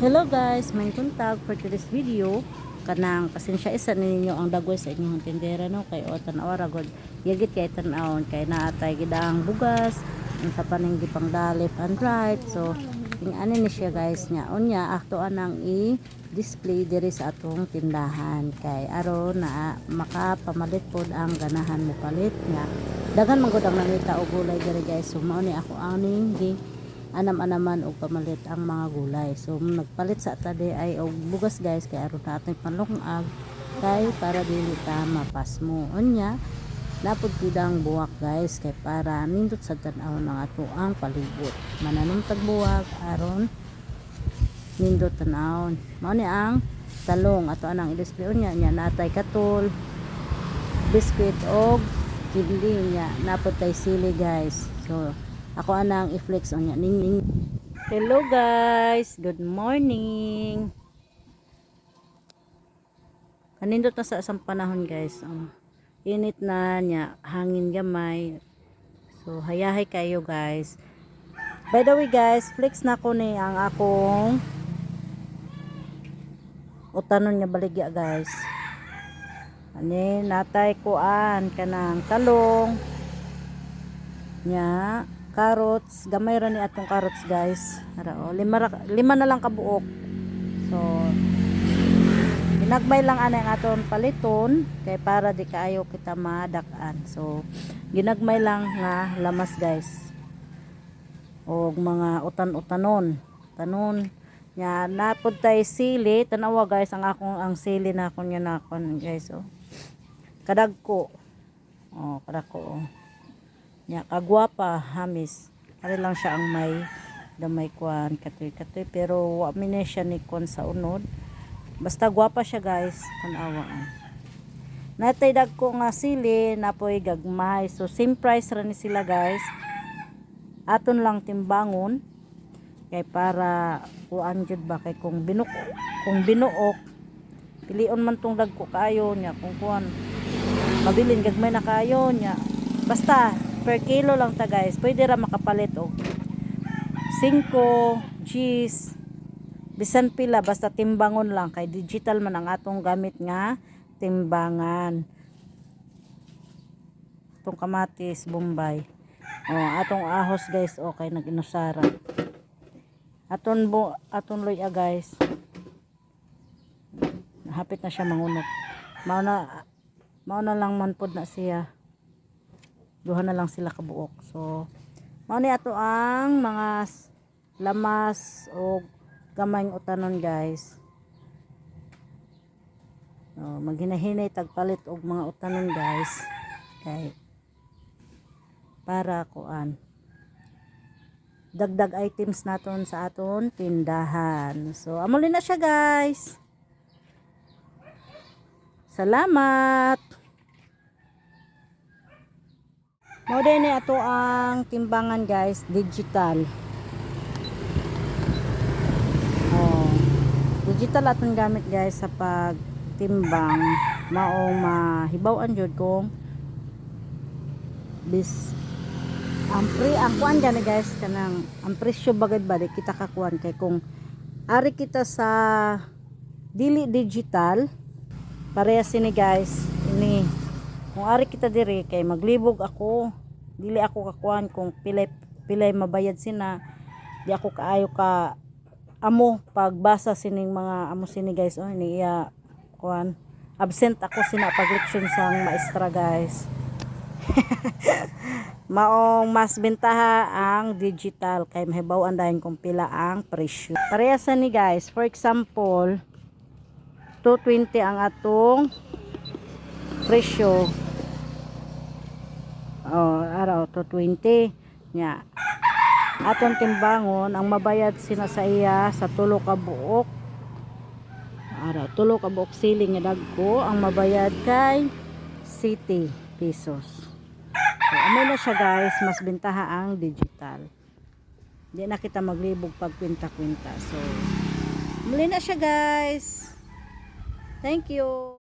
Hello guys, may kuntag for today's video. Kanang pasensya isa ninyo ang dagway sa inyong tindera no kay o tan-aw ra gud. Yagit kay tan-awon kay naatay gidang bugas ang sa paninggi pang dalip and right. So ing ani ni siya guys nya. Unya akto anang i-display diri sa atong tindahan kay aron na makapamalit pod ang ganahan mo palit nga. Daghan man gud ang nangita og gulay diri guys. So mao ni ako aning gi anam-anaman og pamalit ang mga gulay. So nagpalit sa tadi ay og bugas guys kay aron natin panlungag kay para dili ta mapas mo. Unya napud gidang buwak guys kay para nindot sa tan-aw ng ato ang palibot. Mananong tagbuwak aron nindot tan-aw. Mao ni ang talong ato anang i-display unya nya natay katol, biscuit og kidling nya napud tay sili guys. So ako anang i-flex on niya. Ning. Hello guys, good morning. Kanindot na sa isang panahon guys. Init na niya, hangin gamay. So hayahay kayo guys. By the way guys, flex na ko ni ang akong utanon niya baligya guys. Ani natay kuan kanang talong nya carrots, gamay ra ni atong carrots guys. Ara o, lima na lang kabuok. So ginagmay lang ana ang aton paliton kay para di kaayo kita madak-an. So ginagmay lang nga lamas guys. Og mga utan-utanon, tanon nya napod tay sili, tanawa guys ang akong ang sili na akon nya nakon guys oh. Kadagko. Oh, kadagko oh. Nya kagwapa hamis ari lang siya ang may damay kuan katoy pero wa mi siya ni kon sa unod basta gwapa siya guys tan-awaan natay dagko nga sili napoy gagmay so same price ra ni sila guys aton lang timbangon kay para kuan jud ba kay kung binuok pilion man tong dagko kaayo nya kung kuan mabilin gagmay na kaayo nya basta per kilo lang ta guys pwede ra makapalit og 5 cheese bisan pila basta timbangon lang kay digital man ang atong gamit nga timbangan itong kamatis bombay atong ahos guys okay nag-inusara aton loya guys hapit na siya mangunot mao na lang man pod na siya duha na lang sila kabuok. So mao ni ato ang mga lamas o gamayng utanon guys. Maghinahinay tagpalit og mga utanon guys. Kay para kuan dagdag items naton sa aton tindahan. So amo na siya guys. Salamat. Mao din ni ato ang timbangan guys, digital. Digital atong gamit guys sa pagtimbang maong mahibaw-an jud kung ang kuan gani guys kanang ang presyo bagad ba kita kakuan kay kung ari kita sa dili digital parehas ni guys ini kung ari kita diri kay maglibog ako dili ako kakuan kung pilay mabayad sina di ako kaayo ka amo pagbasa sining mga amo sini guys ni iya kuan absent ako sina pag leksyon sang maestra guys maong mas bentaha ang digital kay mahibaw-an dayon kung pila ang presyo parehas ni guys for example 220 ang atong presyo araw to 20 nya aton timbangon ang mabayad sina sa iya sa tulo ka buok sili nga dagko ang mabayad kay 70 pesos so amay na siya guys mas bentaha ang digital di na kita maglibog pag kwenta so muli na siya guys thank you.